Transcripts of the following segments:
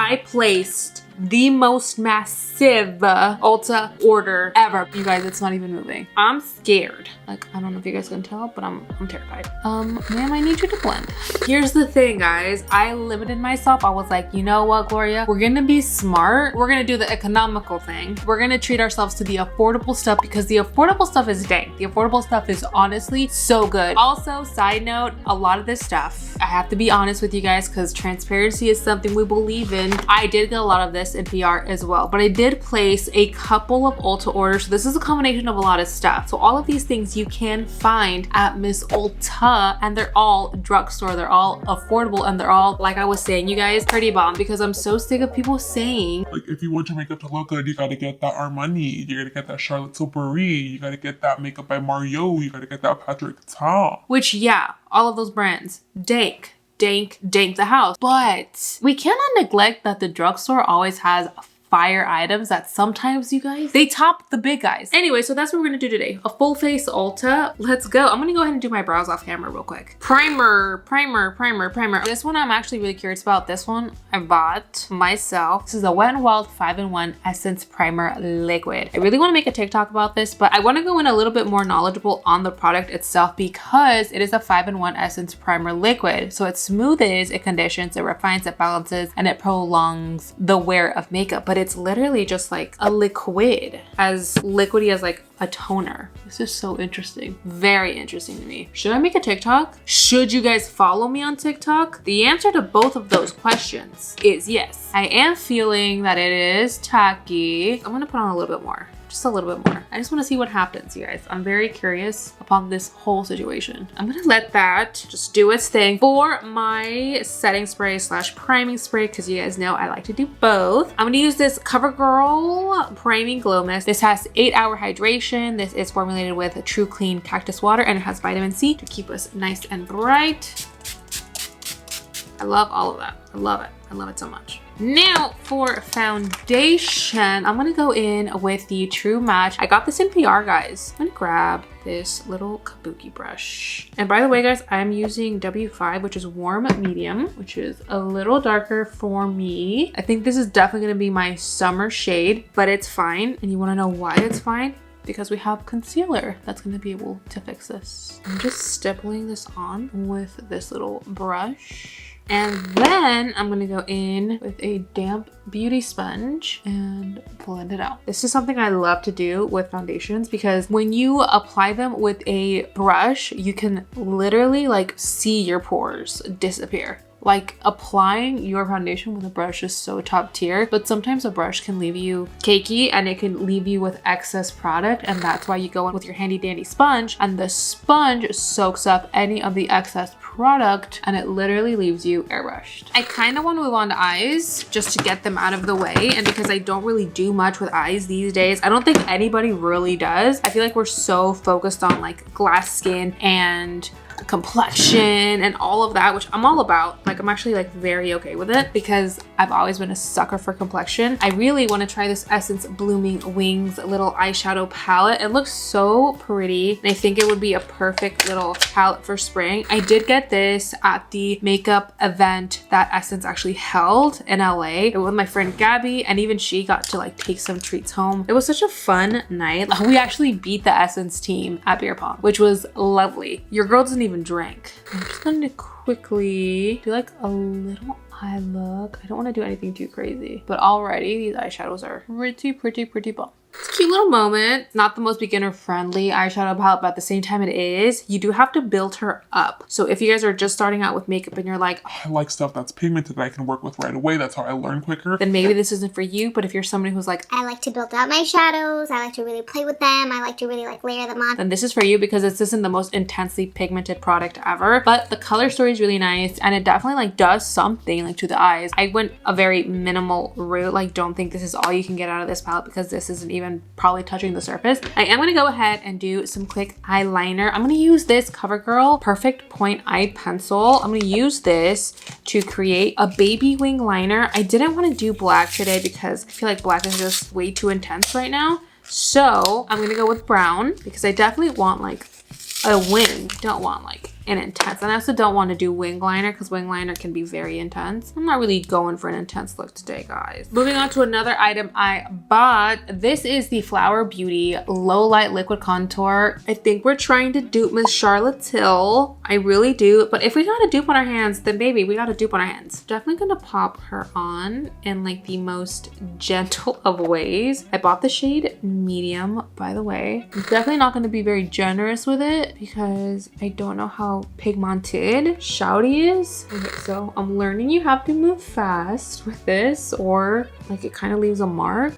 I placed the most massive Ulta order ever. You guys, it's not even moving. I'm scared. Like, I don't know if you guys can tell, but I'm terrified. Ma'am, I need you to blend. Here's the thing, guys. I limited myself. I was like, you know what, Gloria? We're gonna be smart. We're gonna do the economical thing. We're gonna treat ourselves to the affordable stuff because the affordable stuff is dang. The affordable stuff is honestly so good. Also, side note, a lot of this stuff, I have to be honest with you guys because transparency is something we believe in. I did get a lot of this in PR as well, but I did place a couple of Ulta orders. So this is a combination of a lot of stuff. So all of these things you can find at Miss Ulta, and they're all drugstore, they're all affordable, and they're all, like I was saying, you guys, pretty bomb, because I'm so sick of people saying, like, if you want your makeup to look good, you gotta get that Armani, you gotta get that Charlotte Tilbury, you gotta get that makeup by Mario, you gotta get that Patrick Ta. Which, yeah, all of those brands, dank the house. But we cannot neglect that the drugstore always has fire items that sometimes, you guys, they top the big guys. Anyway, so that's what we're gonna do today. A full face Ulta. Let's go. I'm gonna go ahead and do my brows off camera real quick. Primer. This one I'm actually really curious about. This one I bought myself. This is a Wet n Wild 5-in-1 Essence Primer Liquid. I really wanna make a TikTok about this, but I wanna go in a little bit more knowledgeable on the product itself because it is a 5-in-1 Essence Primer Liquid. So it smooths, it conditions, it refines, it balances, and it prolongs the wear of makeup. But it's literally just like a liquid, as liquidy as like a toner. This is so interesting. Very interesting to me. Should I make a TikTok? Should you guys follow me on TikTok? The answer to both of those questions is yes. I am feeling that it is tacky. I'm gonna put on a little bit more. Just a little bit more. I just want to see what happens, you guys. I'm very curious upon this whole situation. I'm gonna let that just do its thing. For my setting spray slash priming spray, because you guys know I like to do both, I'm gonna use this CoverGirl Priming Glow Mist. This has 8-hour hydration. This is formulated with True Clean Cactus Water, and it has vitamin C to keep us nice and bright. I love all of that. I love it. I love it so much. Now for foundation, I'm gonna go in with the True Match. I got this in PR, guys. I'm gonna grab this little kabuki brush. And by the way, guys, I'm using W5, which is warm medium, which is a little darker for me. I think this is definitely gonna be my summer shade, but it's fine. And you wanna know why it's fine? Because we have concealer that's gonna be able to fix this. I'm just stippling this on with this little brush. And then I'm gonna go in with a damp beauty sponge and blend it out. This is something I love to do with foundations because when you apply them with a brush, you can literally like see your pores disappear. Like, applying your foundation with a brush is so top tier, but sometimes a brush can leave you cakey and it can leave you with excess product, and that's why you go in with your handy dandy sponge, and the sponge soaks up any of the excess product and it literally leaves you airbrushed. I kind of want to move on to eyes just to get them out of the way, and because I don't really do much with eyes these days, I don't think anybody really does. I feel like we're so focused on like glass skin and complexion and all of that, which I'm all about. Like, I'm actually like very okay with it because I've always been a sucker for complexion. I really want to try this Essence Blooming Wings little eyeshadow palette. It looks so pretty, and I think it would be a perfect little palette for spring. I did get this at the makeup event that Essence actually held in LA with my friend Gabby, and even she got to like take some treats home. It was such a fun night. We actually beat the Essence team at beer pong, which was lovely. Your girl doesn't even drink. I'm just going to quickly do like a little eye look. I don't want to do anything too crazy, but already these eyeshadows are pretty bomb. It's a cute little moment. Not the most beginner friendly eyeshadow palette, but at the same time it is. You do have to build her up. So if you guys are just starting out with makeup and you're like, I like stuff that's pigmented that I can work with right away, that's how I learn quicker, then maybe this isn't for you. But if you're somebody who's like, I like to build out my shadows, I like to really play with them, I like to really like layer them on, then this is for you, because this isn't the most intensely pigmented product ever. But the color story is really nice, and it definitely like does something like to the eyes. I went a very minimal route. Like, don't think this is all you can get out of this palette, because this isn't even probably touching the surface. I am gonna go ahead and do some quick eyeliner. I'm gonna use this CoverGirl Perfect Point Eye Pencil. I'm gonna use this to create a baby wing liner. I didn't want to do black today because I feel like black is just way too intense right now. So I'm gonna go with brown because I definitely want like a wing. Don't want like and intense. And I also don't want to do wing liner because wing liner can be very intense. I'm not really going for an intense look today, guys. Moving on to another item I bought. This is the Flower Beauty Low Light Liquid Contour. I think we're trying to dupe Miss Charlotte Till. I really do. But if we got a dupe on our hands, then baby, we got a dupe on our hands. Definitely gonna pop her on in like the most gentle of ways. I bought the shade medium, by the way. I'm definitely not gonna be very generous with it because I don't know how pigmented Shouty is. Okay, so I'm learning you have to move fast with this or like it kind of leaves a mark,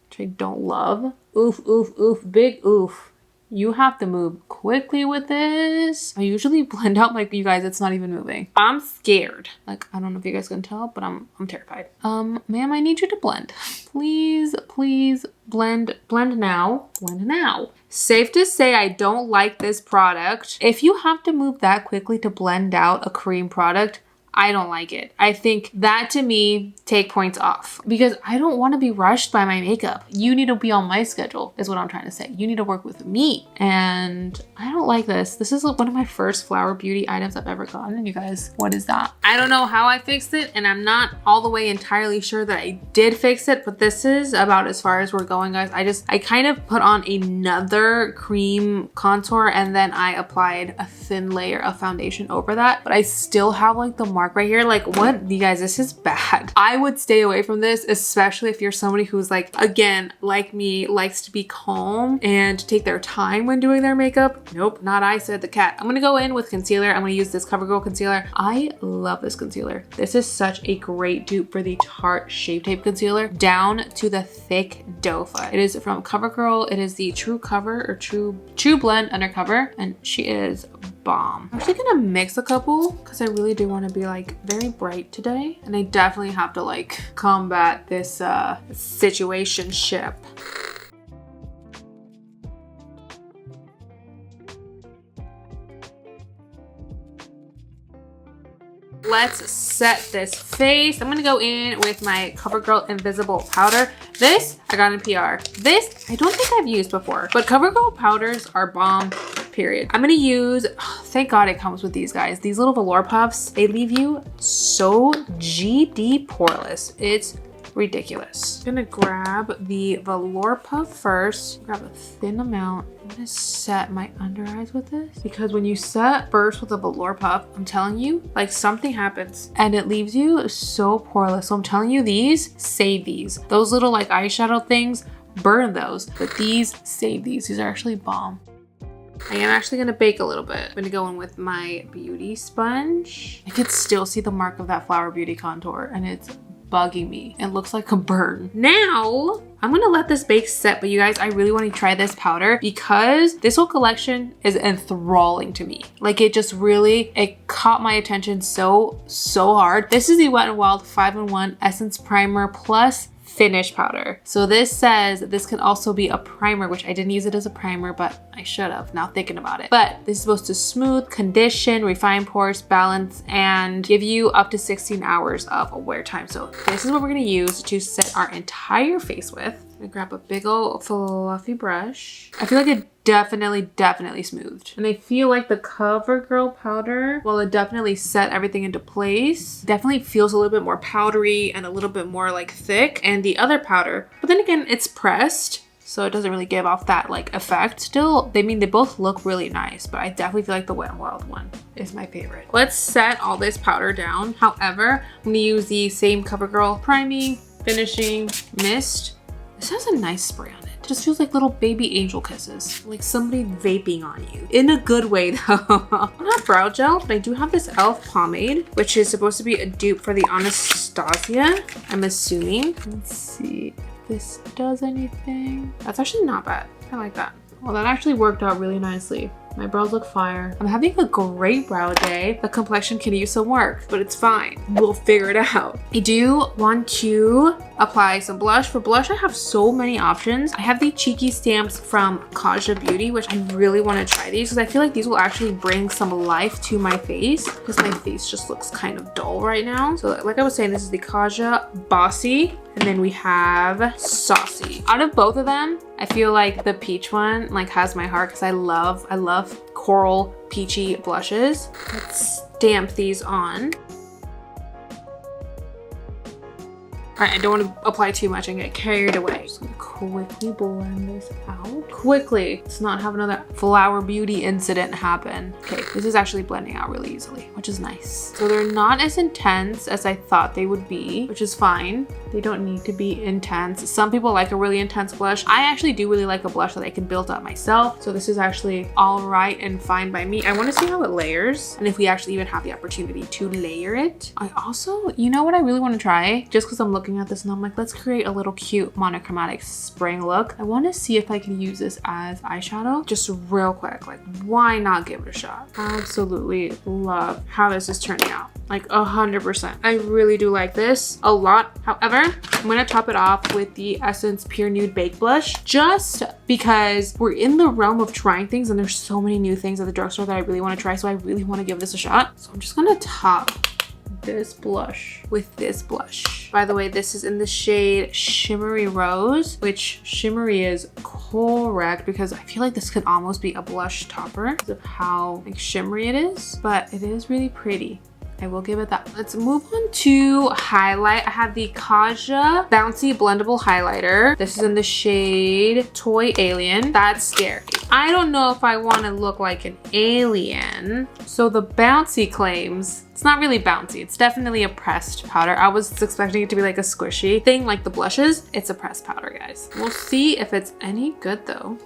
which I don't love. Oof, oof, oof, big oof. You have to move quickly with this. I usually blend out like you guys, it's not even moving. I'm scared. Like, I don't know if you guys can tell, but I'm terrified. Ma'am, I need you to blend. Please, please blend now. Blend now. Safe to say I don't like this product. If you have to move that quickly to blend out a cream product, I don't like it. I think that to me, take points off because I don't want to be rushed by my makeup. You need to be on my schedule is what I'm trying to say. You need to work with me. And I don't like this. This is one of my first Flower Beauty items I've ever gotten. You guys, what is that? I don't know how I fixed it and I'm not all the way entirely sure that I did fix it, but this is about as far as we're going, guys. I kind of put on another cream contour and then I applied a thin layer of foundation over that, but I still have like the mark right here. Like what, you guys, this is bad. I would stay away from this, especially if you're somebody who's like, again, like me, likes to be calm and take their time when doing their makeup. Nope, not I, said the cat. I'm gonna go in with concealer. I'm gonna use this CoverGirl concealer. I love this concealer. This is such a great dupe for the Tarte Shape Tape Concealer down to the thick doe foot. It is from CoverGirl. It is the True Cover or True Blend Undercover, and she is bomb. I'm actually gonna mix a couple because I really do want to be like very bright today, and I definitely have to like combat this situationship. Let's set this face. I'm gonna go in with my CoverGirl Invisible Powder. This I got in PR. This I don't think I've used before, but CoverGirl powders are bomb, period. I'm gonna use, oh, thank God it comes with these guys. These little velour puffs, they leave you so GD poreless. It's ridiculous. I'm gonna grab the velour puff first, grab a thin amount. I'm gonna set my under eyes with this because when you set first with a velour puff, I'm telling you, like something happens and it leaves you so poreless. So I'm telling you, these, save these. Those little like eyeshadow things, burn those, but these, save these. These are actually bomb. I am actually gonna bake a little bit. I'm gonna go in with my beauty sponge. I could still see the mark of that Flower Beauty contour and it's bugging me. It looks like a burn. Now, I'm gonna let this bake set, but you guys, I really want to try this powder because this whole collection is enthralling to me. Like it just really, it caught my attention so hard. This is the Wet n Wild 5-in-1 Essence Primer Plus Finish Powder. So this says this can also be a primer, which I didn't use it as a primer, but I should have now thinking about it. But this is supposed to smooth, condition, refine pores, balance, and give you up to 16 hours of wear time. So this is what we're gonna use to set our entire face with. I'm gonna grab a big old fluffy brush. I feel like it definitely smoothed. And I feel like the CoverGirl powder, while it definitely set everything into place, definitely feels a little bit more powdery and a little bit more like thick. And the other powder, but then again, it's pressed, so it doesn't really give off that like effect. Still, they both look really nice, but I definitely feel like the Wet n Wild one is my favorite. Let's set all this powder down. However, I'm gonna use the same CoverGirl priming, finishing mist. This has a nice spray on it. It just feels like little baby angel kisses. Like somebody vaping on you. In a good way though. I don't have brow gel, but I do have this e.l.f. pomade, which is supposed to be a dupe for the Anastasia, I'm assuming. Let's see if this does anything. That's actually not bad. I like that. Well, that actually worked out really nicely. My brows look fire. I'm having a great brow day. The complexion can use some work, but it's fine. We'll figure it out. I do want to apply some blush. For blush, I have so many options. I have the Cheeky Stamps from Kaja Beauty, which I really want to try these because I feel like these will actually bring some life to my face because my face just looks kind of dull right now. So like I was saying, this is the Kaja Bossy. And then we have Saucy. Out of both of them, I feel like the peach one like has my heart because I love coral peachy blushes. Let's stamp these on. All right, I don't want to apply too much and get carried away. Just gonna quickly blend this out. Quickly, let's not have another flower beauty incident happen. Okay, this is actually blending out really easily, which is nice. So they're not as intense as I thought they would be, which is fine. They don't need to be intense. Some people like a really intense blush. I actually do really like a blush that I can build up myself. So this is actually all right and fine by me. I want to see how it layers and if we actually even have the opportunity to layer it. I also, you know what I really want to try? Just because I'm looking at this and I'm like, let's create a little cute monochromatic spring look. I want to see if I can use this as eyeshadow just real quick. Like, why not give it a shot? Absolutely love how this is turning out. Like 100%. I really do like this a lot. However, I'm gonna top it off with the Essence Pure Nude Baked Blush just because we're in the realm of trying things and there's so many new things at the drugstore that I really want to try. So I really want to give this a shot. So I'm just gonna top this blush with this blush. By the way, this is in the shade Shimmery Rose, which shimmery is correct because I feel like this could almost be a blush topper because of how like shimmery it is, but it is really pretty. I will give it that. Let's move on to highlight. I have the Kaja Bouncy Blendable Highlighter. This is in the shade Toy Alien. That's scary. I don't know if I want to look like an alien. So the bouncy claims, it's not really bouncy. It's definitely a pressed powder. I was expecting it to be like a squishy thing like the blushes. It's a pressed powder, guys. We'll see if it's any good though.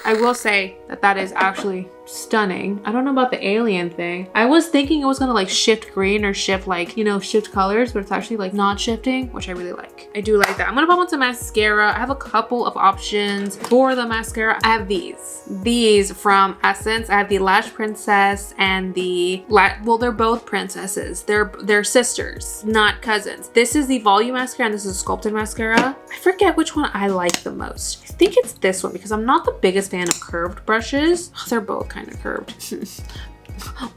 I will say that that is actually stunning. I don't know about the alien thing. I was thinking it was gonna like shift green or shift like, you know, shift colors, but it's actually like not shifting, which I really like. I do like that. I'm gonna pop on some mascara. I have a couple of options for the mascara. I have these from Essence. I have the Lash Princess and the, well, they're both princesses. They're sisters, not cousins. This is the volume mascara and this is a sculpted mascara. I forget which one I like the most. I think it's this one because I'm not the biggest fan of curved brushes. They're both kind of curved.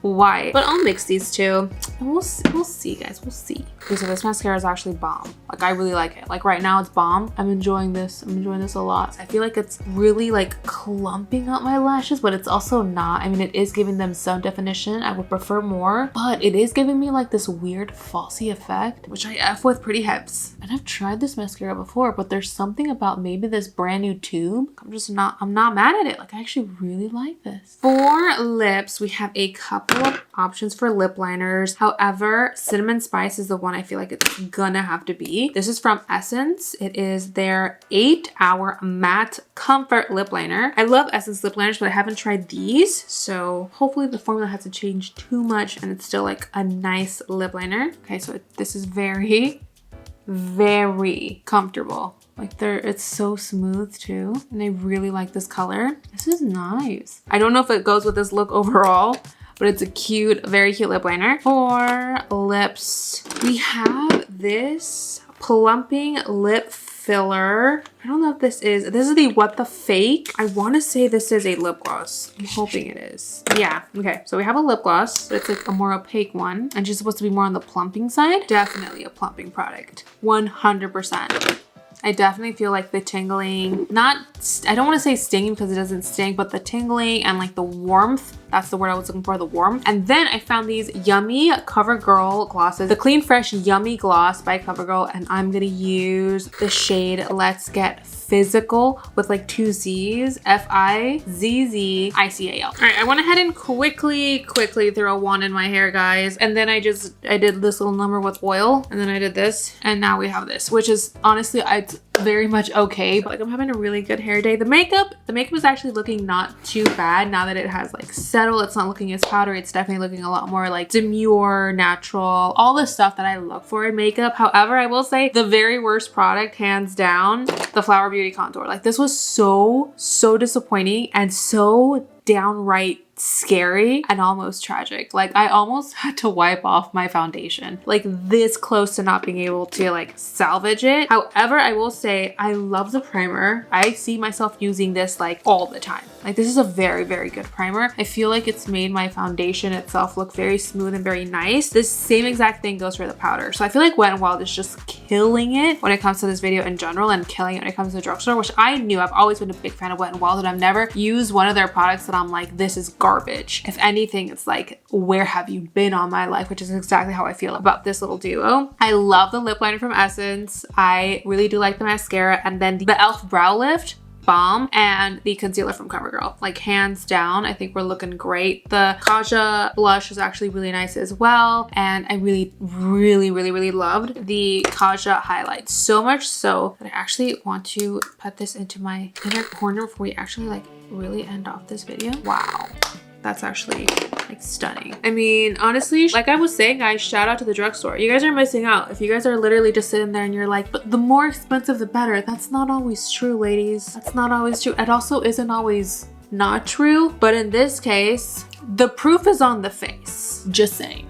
Why? But I'll mix these two and we'll see, guys. We'll see. Okay, so this mascara is actually bomb. Like, I really like it. Like right now it's bomb. I'm enjoying this. I'm enjoying this a lot. I feel like it's really like clumping up my lashes, but it's also not. I mean, it is giving them some definition. I would prefer more, but it is giving me like this weird falsy effect, which I F with pretty heaps. And I've tried this mascara before, but there's something about maybe this brand new tube. I'm not mad at it. Like, I actually really like this. For lips, we have a couple of options for lip liners. However, Cinnamon Spice is the one I feel like it's gonna have to be. This is from Essence. It is their 8-hour matte comfort lip liner. I love Essence lip liners, but I haven't tried these. So hopefully the formula hasn't changed too much and it's still like a nice lip liner. Okay, so this is very, very comfortable. Like it's so smooth too. And I really like this color. This is nice. I don't know if it goes with this look overall, but it's a cute, very cute lip liner. For lips, we have this plumping lip filler. I don't know if this is the What the Fake. I want to say this is a lip gloss. I'm hoping it is. Yeah, okay. So we have a lip gloss, but it's like a more opaque one. And she's supposed to be more on the plumping side. Definitely a plumping product. 100%. I definitely feel like the tingling, I don't want to say stinging because it doesn't sting, but the tingling and like the warmth, that's the word I was looking for, the warmth. And then I found these yummy CoverGirl glosses, the Clean Fresh Yummy Gloss by CoverGirl, and I'm gonna use the shade Let's Get Physical with like 2 Z's, F-I-Z-Z-I-C-A-L. All right, I went ahead and quickly threw a wand in my hair, guys. And then I did this little number with oil, and then I did this, and now we have this, which is honestly, it's very much okay. But like, I'm having a really good hair day. The makeup is actually looking not too bad now that it has like settled. It's not looking as powdery. It's definitely looking a lot more like demure, natural, all the stuff that I look for in makeup. However, I will say the very worst product, hands down, the Flower Beauty contour. Like, this was so disappointing and so downright scary and almost tragic. Like, I almost had to wipe off my foundation, like this close to not being able to like salvage it. However, I will say I love the primer. I see myself using this like all the time. Like this is a very, very good primer. I feel like it's made my foundation itself look very smooth and very nice. This same exact thing goes for the powder. So I feel like Wet n Wild is just killing it when it comes to this video in general and killing it when it comes to the drugstore, which I knew. I've always been a big fan of Wet n Wild, and I've never used one of their products that I'm like, this is garbage. If anything, it's like, where have you been all my life? Which is exactly how I feel about this little duo. I love the lip liner from Essence. I really do like the mascara, and then the e.l.f. brow lift, bomb, and the concealer from CoverGirl. Like hands down, I think we're looking great. The Kaja blush is actually really nice as well, and I really loved the Kaja highlight. So much so that I actually want to put this into my inner corner before we actually like really end off this video. Wow. That's actually like stunning. I mean, honestly, like I was saying, guys, shout out to the drugstore. You guys are missing out. If you guys are literally just sitting there and you're like, but the more expensive, the better. That's not always true, ladies. That's not always true. It also isn't always not true. But in this case, the proof is on the face. Just saying.